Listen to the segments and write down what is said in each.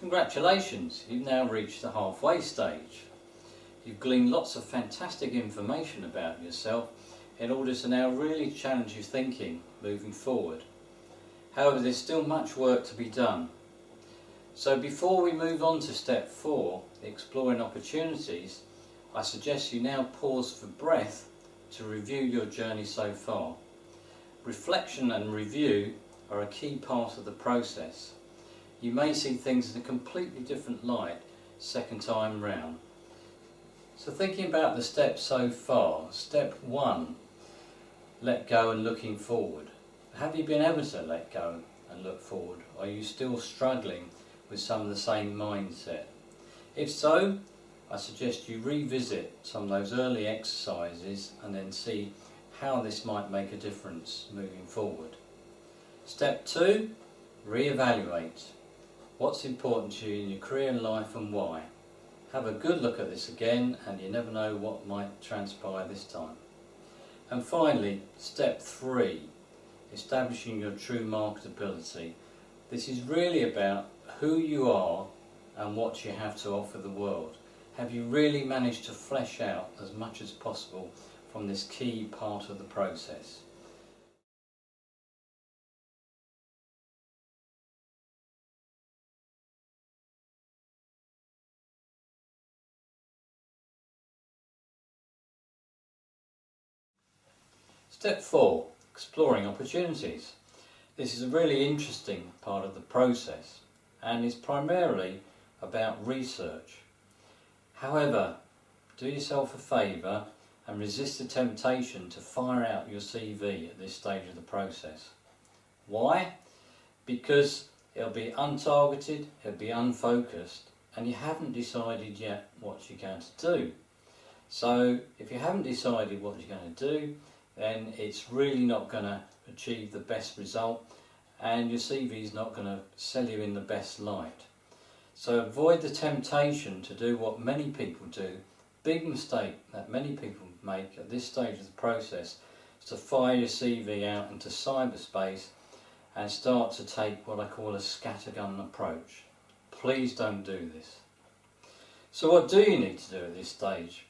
Congratulations, you've now reached the halfway stage. You've gleaned lots of fantastic information about yourself in order to now really challenge your thinking moving forward. However, there's still much work to be done. So before we move on to step 4, exploring opportunities, I suggest you now pause for breath to review your journey so far. Reflection and review are a key part of the process. You may see things in a completely different light second time round. So thinking about the steps so far, step 1, let go and looking forward. Have you been able to let go and look forward? Are you still struggling with some of the same mindset? If so, I suggest you revisit some of those early exercises and then see how this might make a difference moving forward. Step 2, re-evaluate. What's important to you in your career and life and why? Have a good look at this again, and you never know what might transpire this time. And finally, step 3, establishing your true marketability. This is really about who you are and what you have to offer the world. Have you really managed to flesh out as much as possible from this key part of the process? Step 4, exploring opportunities. This is a really interesting part of the process and is primarily about research. However, do yourself a favour and resist the temptation to fire out your CV at this stage of the process. Why? Because it'll be untargeted, it'll be unfocused, and you haven't decided yet what you're going to do. So if you haven't decided what you're going to do, then it's really not going to achieve the best result, and your CV is not going to sell you in the best light. So avoid the temptation to do what many people do. Big mistake that many people make at this stage of the process is to fire your CV out into cyberspace and start to take what I call a scattergun approach. Please don't do this. So what do you need to do at this stage?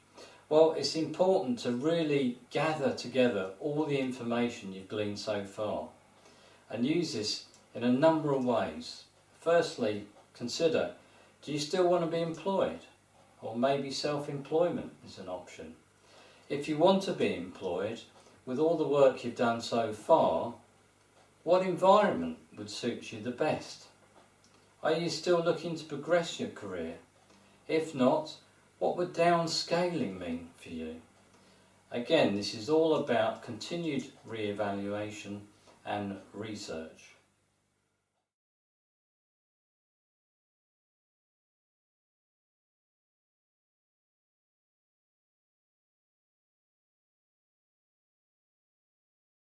Well, it's important to really gather together all the information you've gleaned so far and use this in a number of ways. Firstly, consider, do you still want to be employed? Or maybe self-employment is an option. If you want to be employed, with all the work you've done so far, what environment would suit you the best? Are you still looking to progress your career? If not, what would downscaling mean for you? Again, this is all about continued re-evaluation and research.